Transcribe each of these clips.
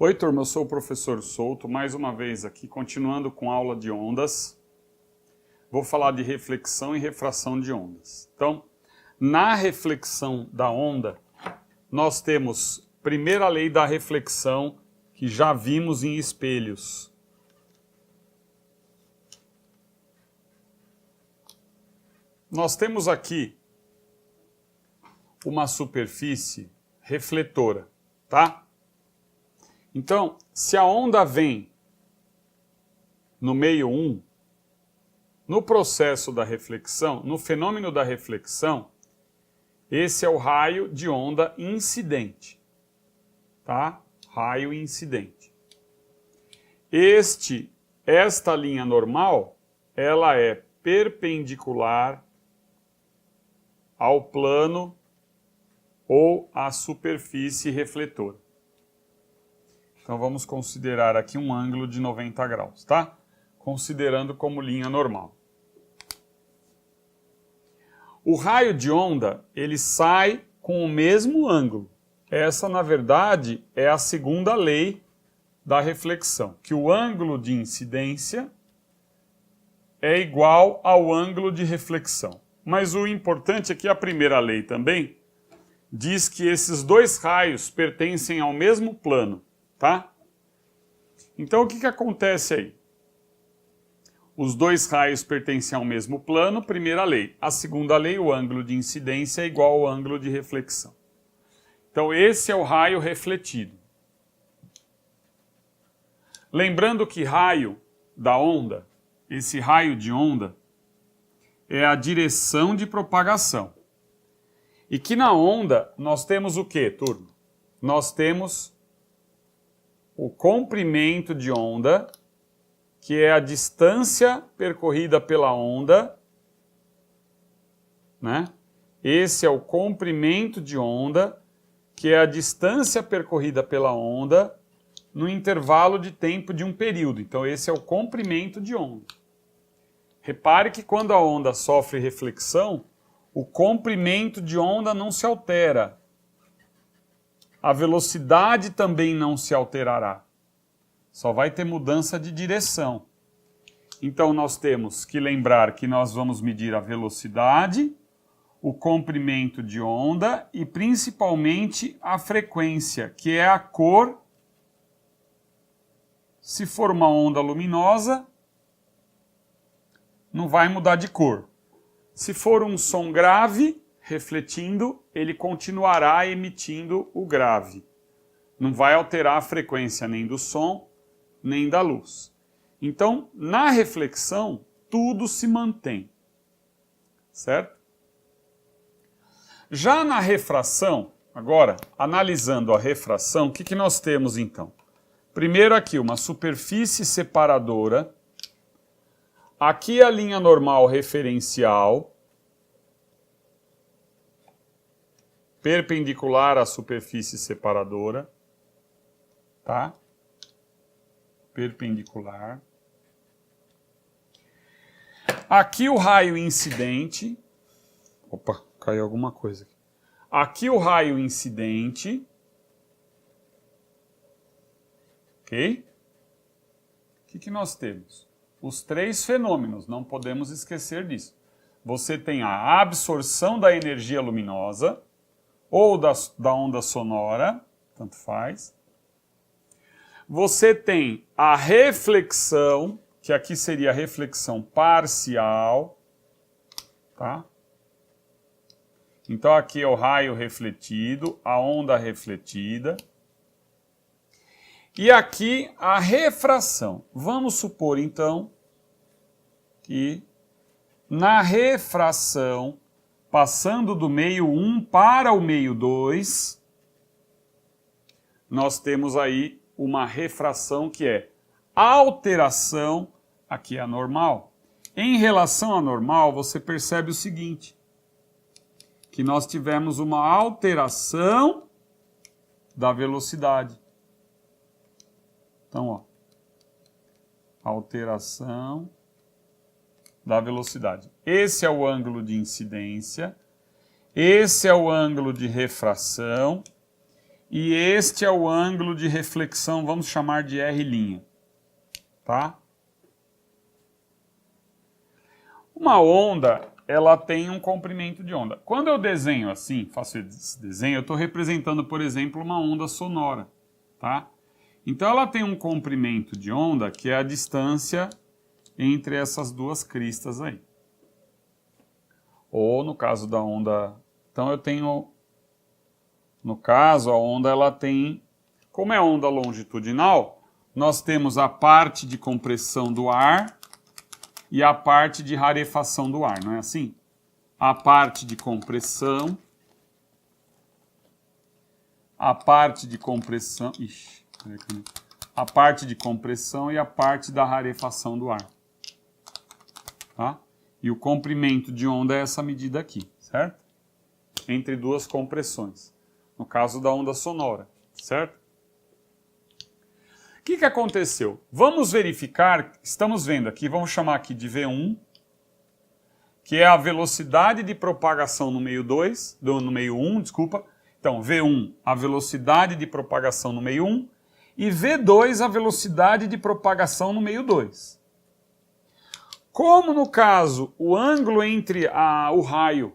Oi, turma, eu sou o professor Souto, mais uma vez aqui, continuando com a aula de ondas. Vou falar de reflexão e refração de ondas. Então, na reflexão da onda, nós temos a primeira lei da reflexão, que já vimos em espelhos. Nós temos aqui uma superfície refletora, tá? Então, se a onda vem no meio 1, no processo da reflexão, no fenômeno da reflexão, esse é o raio de onda incidente, tá? Raio incidente. Esta linha normal, ela é perpendicular ao plano ou à superfície refletora. Então vamos considerar aqui um ângulo de 90 graus, tá? Considerando como linha normal. O raio de onda, ele sai com o mesmo ângulo. Essa, na verdade, é a segunda lei da reflexão, que o ângulo de incidência é igual ao ângulo de reflexão. Mas o importante é que a primeira lei também diz que esses dois raios pertencem ao mesmo plano. Tá? Então o que acontece aí? Os dois raios pertencem ao mesmo plano, primeira lei. A segunda lei, o ângulo de incidência é igual ao ângulo de reflexão. Então esse é o raio refletido. Lembrando que raio da onda, esse raio de onda, é a direção de propagação. E que na onda nós temos o quê, turma? Nós temos o comprimento de onda, que é a distância percorrida pela onda, né? Esse é o comprimento de onda, que é a distância percorrida pela onda no intervalo de tempo de um período. Então esse é o comprimento de onda. Repare que quando a onda sofre reflexão, o comprimento de onda não se altera. A velocidade também não se alterará. Só vai ter mudança de direção. Então nós temos que lembrar que nós vamos medir a velocidade, o comprimento de onda e principalmente a frequência, que é a cor. Se for uma onda luminosa, não vai mudar de cor. Se for um som grave, refletindo, ele continuará emitindo o grave. Não vai alterar a frequência nem do som, nem da luz. Então, na reflexão, tudo se mantém. Certo? Já na refração, agora, analisando a refração, o que nós temos então? Primeiro aqui, uma superfície separadora. Aqui a linha normal referencial, perpendicular à superfície separadora, tá? Perpendicular. Aqui o raio incidente. Opa, caiu alguma coisa aqui. Aqui o raio incidente. Ok? O que nós temos? Os três fenômenos, não podemos esquecer disso. Você tem a absorção da energia luminosa, ou da onda sonora, tanto faz. Você tem a reflexão, que aqui seria a reflexão parcial, tá? Então aqui é o raio refletido, a onda refletida. E aqui a refração. Vamos supor então que na refração, passando do meio 1 para o meio 2, nós temos aí uma refração que é alteração, aqui é a normal. Em relação à normal, você percebe o seguinte, que nós tivemos uma alteração da velocidade. Então, ó, alteração da velocidade. Esse é o ângulo de incidência, esse é o ângulo de refração e este é o ângulo de reflexão, vamos chamar de R', tá? Uma onda, ela tem um comprimento de onda. Quando eu desenho assim, faço esse desenho, eu estou representando, por exemplo, uma onda sonora, tá? Então ela tem um comprimento de onda que é a distância entre essas duas cristas aí. Ou no caso da onda, então eu tenho, no caso a onda ela tem, como é onda longitudinal, nós temos a parte de compressão do ar e a parte de rarefação do ar, não é assim? A parte de compressão, a parte de compressão, a parte de compressão e a parte da rarefação do ar, tá? E o comprimento de onda é essa medida aqui, certo? Entre duas compressões, no caso da onda sonora, certo? O que aconteceu? Vamos verificar, estamos vendo aqui, vamos chamar aqui de V1, que é a velocidade de propagação no meio 2, no meio 1, desculpa. Então, V1, a velocidade de propagação no meio 1, e V2, a velocidade de propagação no meio 2. Como no caso, o ângulo entre o raio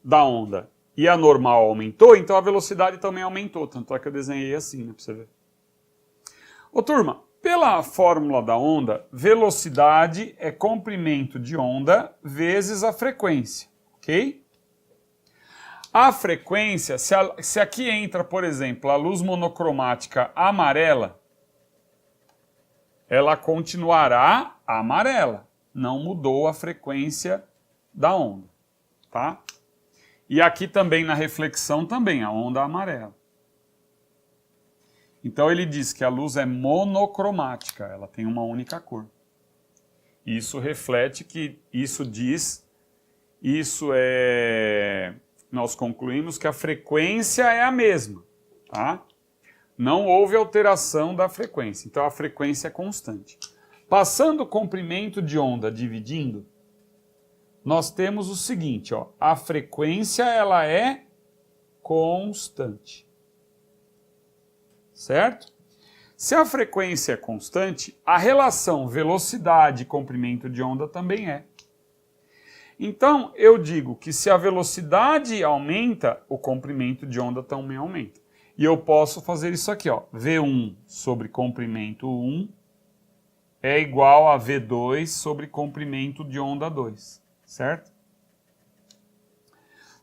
da onda e a normal aumentou, então a velocidade também aumentou, tanto é que eu desenhei assim, né, para você ver. Ô turma, pela fórmula da onda, velocidade é comprimento de onda vezes a frequência, ok? A frequência, se aqui entra, por exemplo, a luz monocromática amarela, ela continuará amarela, não mudou a frequência da onda, tá? E aqui também na reflexão também, a onda amarela. Então ele diz que a luz é monocromática, ela tem uma única cor. Isso reflete que, nós concluímos que a frequência é a mesma, tá? Não houve alteração da frequência, então a frequência é constante. Passando o comprimento de onda dividindo, nós temos o seguinte, ó, a frequência ela é constante. Certo? Se a frequência é constante, a relação velocidade e comprimento de onda também é. Então, eu digo que se a velocidade aumenta, o comprimento de onda também aumenta. E eu posso fazer isso aqui, ó, V1 sobre comprimento 1 é igual a V2 sobre comprimento de onda 2, certo?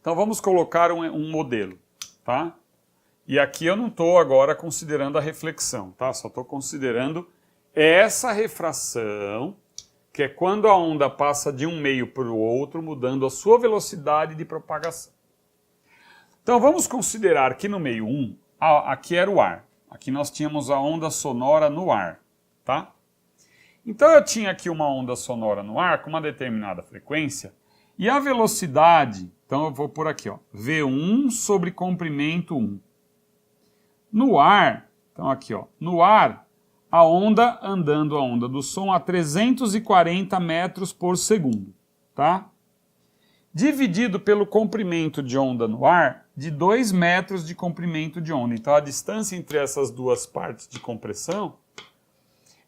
Então, vamos colocar um modelo, tá? E aqui eu não estou agora considerando a reflexão, tá? Só estou considerando essa refração, que é quando a onda passa de um meio para o outro, mudando a sua velocidade de propagação. Então vamos considerar que no meio 1, aqui era o ar. Aqui nós tínhamos a onda sonora no ar, tá? Então eu tinha aqui uma onda sonora no ar com uma determinada frequência, e a velocidade, então eu vou por aqui, ó, V1 sobre comprimento 1. No ar, então aqui, ó, no ar, a onda andando a onda do som a 340 metros por segundo, tá? Dividido pelo comprimento de onda no ar de 2 metros de comprimento de onda. Então a distância entre essas duas partes de compressão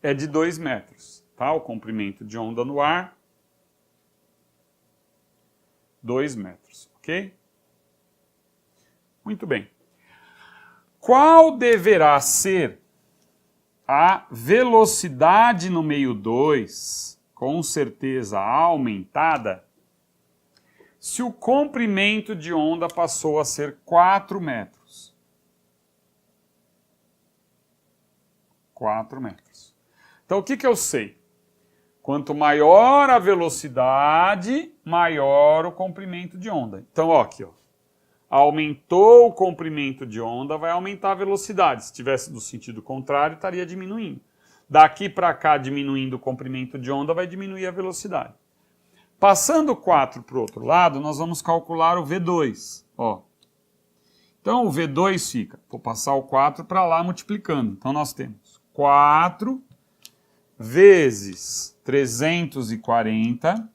é de 2 metros, tá? O comprimento de onda no ar, 2 metros, ok? Muito bem. Qual deverá ser a velocidade no meio 2, com certeza aumentada, se o comprimento de onda passou a ser 4 metros? 4 metros. Então o que eu sei? Quanto maior a velocidade, maior o comprimento de onda. Então ó, aqui, ó. Aumentou o comprimento de onda, vai aumentar a velocidade. Se tivesse no sentido contrário, estaria diminuindo. Daqui para cá, diminuindo o comprimento de onda, vai diminuir a velocidade. Passando o 4 para o outro lado, nós vamos calcular o V2. Ó. Então, o V2 fica, vou passar o 4 para lá multiplicando. Então, nós temos 4 vezes 340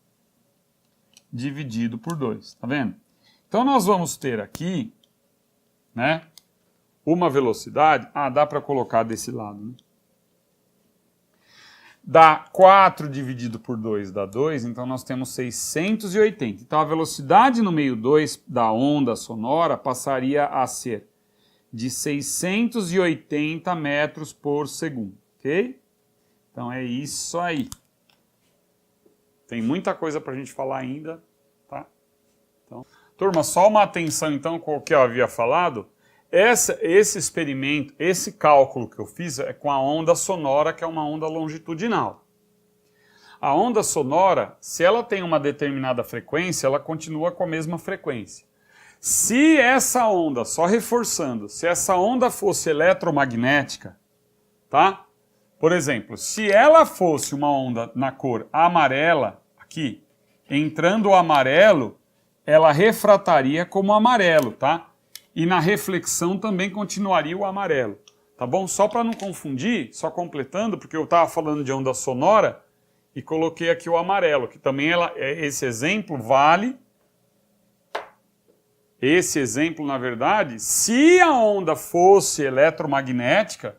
dividido por 2. Tá vendo? Então, nós vamos ter aqui, né, uma velocidade, dá para colocar desse lado, né? Dá 4 dividido por 2 dá 2, então nós temos 680. Então a velocidade no meio 2 da onda sonora passaria a ser de 680 metros por segundo, ok? Então é isso aí. Tem muita coisa para a gente falar ainda, tá? Então, turma, só uma atenção então com o que eu havia falado. Esse experimento, esse cálculo que eu fiz é com a onda sonora, que é uma onda longitudinal. A onda sonora, se ela tem uma determinada frequência, ela continua com a mesma frequência. Se essa onda, só reforçando, se essa onda fosse eletromagnética, tá? Por exemplo, se ela fosse uma onda na cor amarela, aqui, entrando o amarelo, ela refrataria como amarelo, tá? E na reflexão também continuaria o amarelo, tá bom? Só para não confundir, só completando, porque eu estava falando de onda sonora e coloquei aqui o amarelo, que também esse exemplo vale. Esse exemplo, na verdade, se a onda fosse eletromagnética,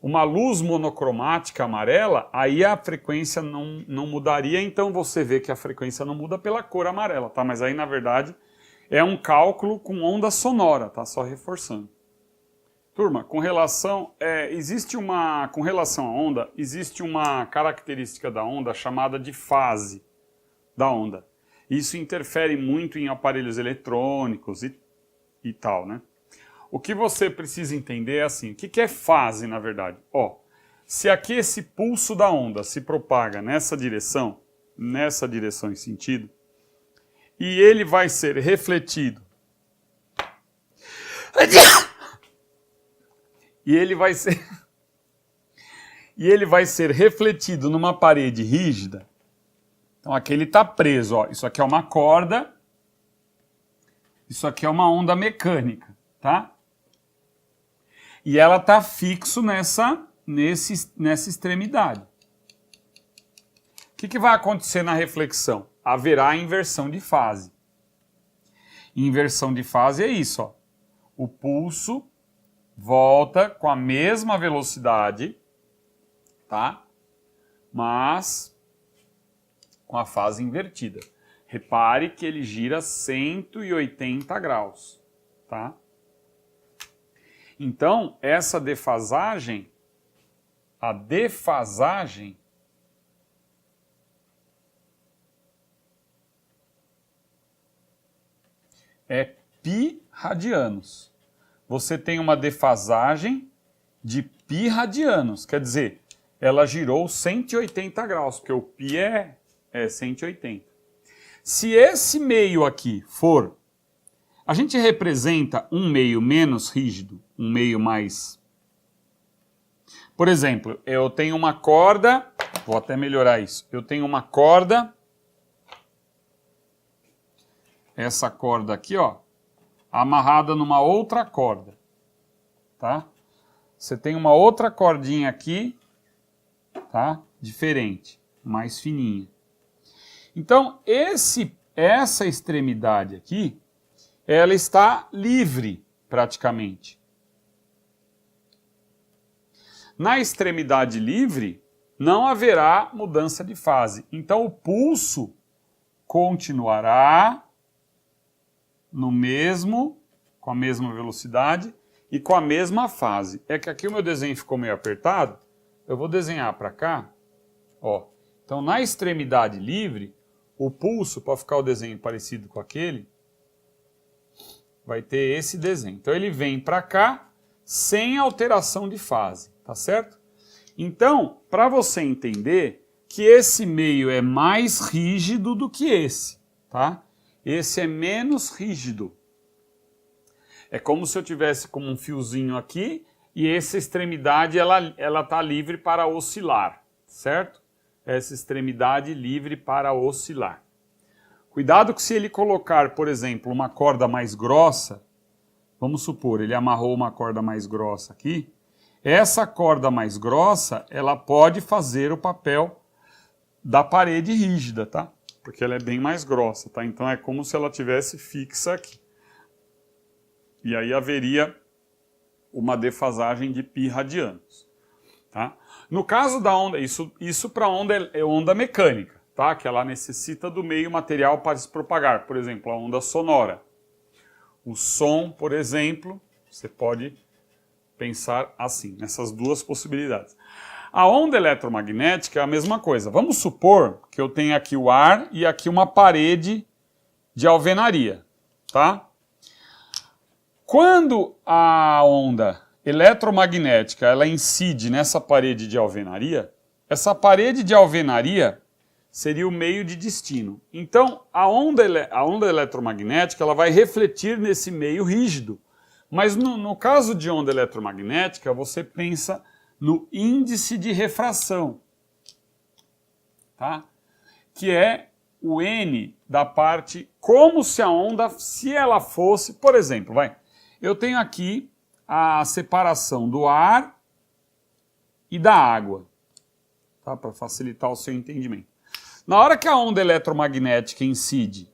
uma luz monocromática amarela, aí a frequência não mudaria, então você vê que a frequência não muda pela cor amarela, tá? Mas aí, na verdade, é um cálculo com onda sonora, tá? Só reforçando. Turma, com relação à onda, existe uma característica da onda chamada de fase da onda. Isso interfere muito em aparelhos eletrônicos e tal, né? O que você precisa entender é assim, o que é fase, na verdade? Ó, se aqui esse pulso da onda se propaga nessa direção em sentido, e ele vai ser refletido. E ele vai ser refletido numa parede rígida. Então aqui ele está preso, ó. Isso aqui é uma corda. Isso aqui é uma onda mecânica, tá? E ela está fixo nessa extremidade. O que vai acontecer na reflexão? Haverá inversão de fase. Inversão de fase é isso, ó. O pulso volta com a mesma velocidade, tá? Mas com a fase invertida. Repare que ele gira 180 graus, tá? Então, essa defasagem, a defasagem é π radianos. Você tem uma defasagem de π radianos, quer dizer, ela girou 180 graus, porque o π é 180. Se esse meio aqui for, a gente representa um meio menos rígido, um meio mais... Por exemplo, eu tenho uma corda, vou até melhorar isso, eu tenho uma corda, essa corda aqui, ó, amarrada numa outra corda, tá? Você tem uma outra cordinha aqui, tá? Diferente, mais fininha. Então, essa extremidade aqui, ela está livre, praticamente. Na extremidade livre, não haverá mudança de fase. Então, o pulso continuará com a mesma velocidade e com a mesma fase. É que aqui o meu desenho ficou meio apertado, eu vou desenhar para cá, ó. Então, na extremidade livre, o pulso, para ficar o desenho parecido com aquele, vai ter esse desenho. Então, ele vem para cá sem alteração de fase, tá certo? Então, para você entender que esse meio é mais rígido do que esse, tá? Esse é menos rígido. É como se eu tivesse como um fiozinho aqui e essa extremidade ela tá livre para oscilar, certo? Essa extremidade livre para oscilar. Cuidado que se ele colocar, por exemplo, uma corda mais grossa, vamos supor, ele amarrou uma corda mais grossa aqui, essa corda mais grossa, ela pode fazer o papel da parede rígida, tá? Porque ela é bem mais grossa, tá? Então é como se ela tivesse fixa aqui. E aí haveria uma defasagem de π radianos. Tá? No caso da onda, isso para onda mecânica, tá? Que ela necessita do meio material para se propagar. Por exemplo, a onda sonora. O som, por exemplo, você pode pensar assim, nessas duas possibilidades. A onda eletromagnética é a mesma coisa. Vamos supor que eu tenha aqui o ar e aqui uma parede de alvenaria, tá? Quando a onda eletromagnética ela incide nessa parede de alvenaria, essa parede de alvenaria seria o meio de destino. Então, a onda eletromagnética ela vai refletir nesse meio rígido. Mas no caso de onda eletromagnética, você pensa no índice de refração, tá? Que é o N da parte, como se a onda, se ela fosse, por exemplo, eu tenho aqui a separação do ar e da água, tá? Para facilitar o seu entendimento. Na hora que a onda eletromagnética incide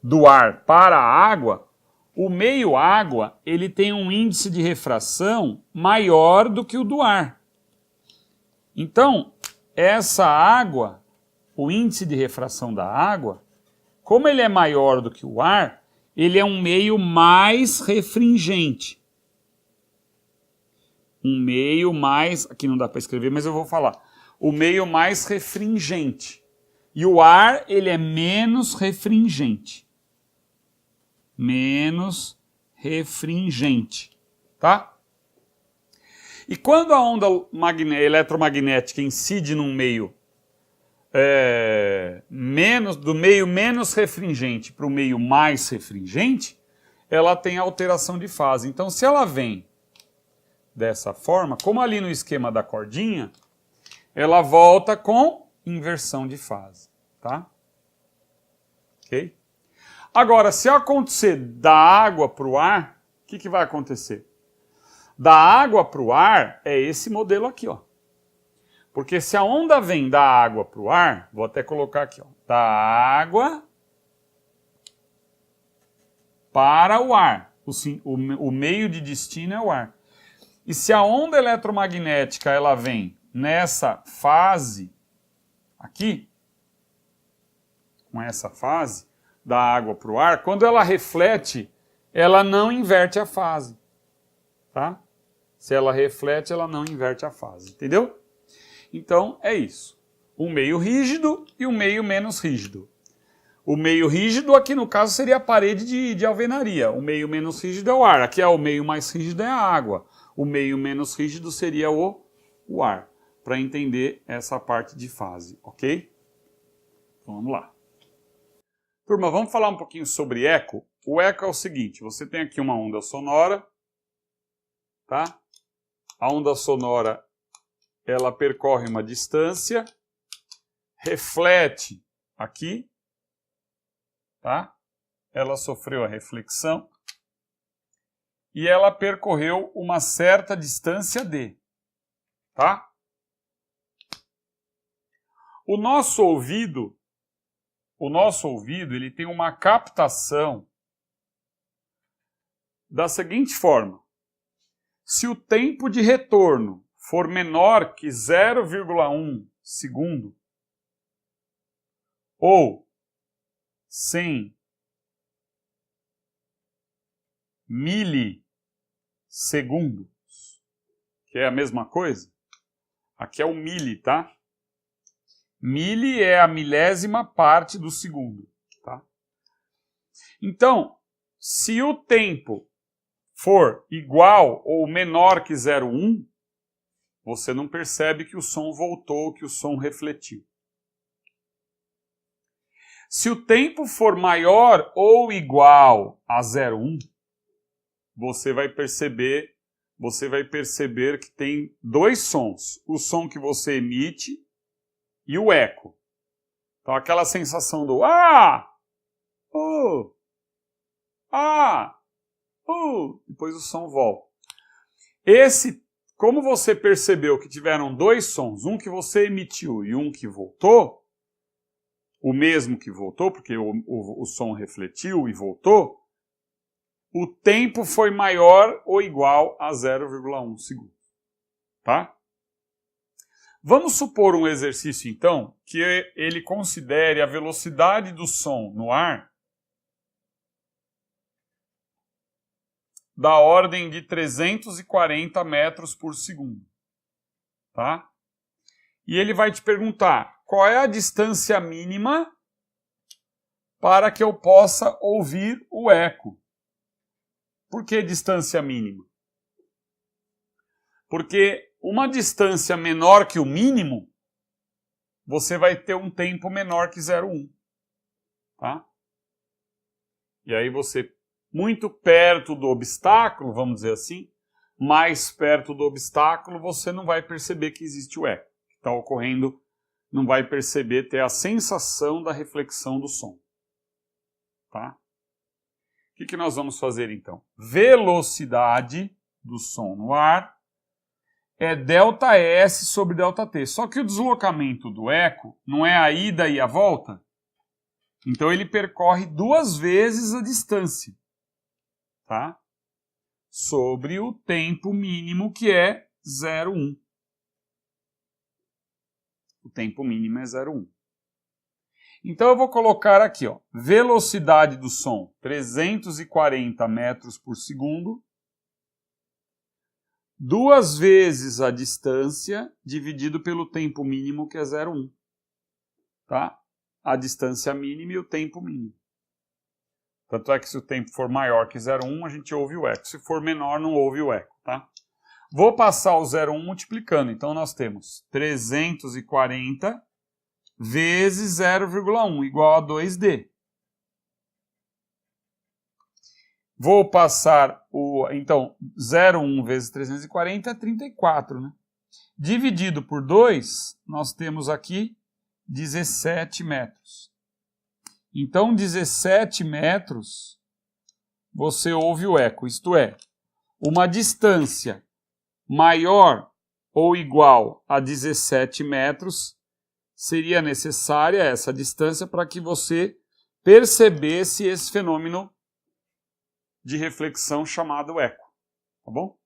do ar para a água, o meio água ele tem um índice de refração maior do que o do ar. Então, essa água, o índice de refração da água, como ele é maior do que o ar, ele é um meio mais refringente. Um meio mais, aqui não dá para escrever, mas eu vou falar. O meio mais refringente. E o ar, ele é menos refringente. Menos refringente, tá? E quando a onda eletromagnética incide num meio do meio menos refringente para o meio mais refringente, ela tem alteração de fase. Então, se ela vem dessa forma, como ali no esquema da cordinha, ela volta com inversão de fase, tá? Ok? Agora, se acontecer da água para o ar, o que vai acontecer? Da água para o ar é esse modelo aqui, ó. Porque se a onda vem da água para o ar, vou até colocar aqui, ó, da água para o ar. O meio de destino é o ar. E se a onda eletromagnética ela vem nessa fase aqui, com essa fase, da água para o ar, quando ela reflete, ela não inverte a fase, tá? Se ela reflete, ela não inverte a fase, entendeu? Então, é isso. Um meio rígido e um meio menos rígido. O meio rígido aqui, no caso, seria a parede de alvenaria. O meio menos rígido é o ar. Aqui é o meio mais rígido é a água. O meio menos rígido seria o ar. Para entender essa parte de fase, ok? Então, vamos lá. Turma, vamos falar um pouquinho sobre eco. O eco é o seguinte, você tem aqui uma onda sonora, tá? A onda sonora, ela percorre uma distância, reflete aqui, tá? Ela sofreu a reflexão e ela percorreu uma certa distância d, tá? O nosso ouvido, ele tem uma captação da seguinte forma. Se o tempo de retorno for menor que 0,1 segundo ou 100 milissegundos, que é a mesma coisa, aqui é o mili, tá? Mili é a milésima parte do segundo, tá? Então, se o tempo for igual ou menor que 0,1, você não percebe que o som voltou, que o som refletiu. Se o tempo for maior ou igual a 0,1, você vai perceber que tem dois sons. O som que você emite e o eco. Então aquela sensação do depois o som volta. Como você percebeu que tiveram dois sons, um que você emitiu e um que voltou, o mesmo que voltou, porque o som refletiu e voltou, o tempo foi maior ou igual a 0,1 segundo. Tá? Vamos supor um exercício, então, que ele considere a velocidade do som no ar da ordem de 340 metros por segundo. Tá? E ele vai te perguntar qual é a distância mínima para que eu possa ouvir o eco. Por que distância mínima? Porque uma distância menor que o mínimo, você vai ter um tempo menor que 0,1. Tá? E aí você, muito perto do obstáculo, vamos dizer assim, mais perto do obstáculo, você não vai perceber que existe o eco que está ocorrendo, não vai perceber, ter a sensação da reflexão do som. Tá? O que nós vamos fazer então? Velocidade do som no ar é ΔS sobre ΔT. Só que o deslocamento do eco não é a ida e a volta. Então ele percorre 2 vezes a distância. Tá? Sobre o tempo mínimo que é 0,1. O tempo mínimo é 0,1. Então eu vou colocar aqui, ó, velocidade do som 340 metros por segundo, 2 vezes a distância dividido pelo tempo mínimo que é 0,1. Tá? A distância mínima e o tempo mínimo. Tanto é que se o tempo for maior que 0,1, a gente ouve o eco. Se for menor, não ouve o eco. Tá? Vou passar o 0,1 multiplicando. Então nós temos 340 vezes 0,1 igual a 2D. Vou passar o... Então, 0,1 vezes 340 é 34, né? Dividido por 2, nós temos aqui 17 metros. Então, 17 metros, você ouve o eco. Isto é, uma distância maior ou igual a 17 metros seria necessária essa distância para que você percebesse esse fenômeno de reflexão chamado eco. Tá bom?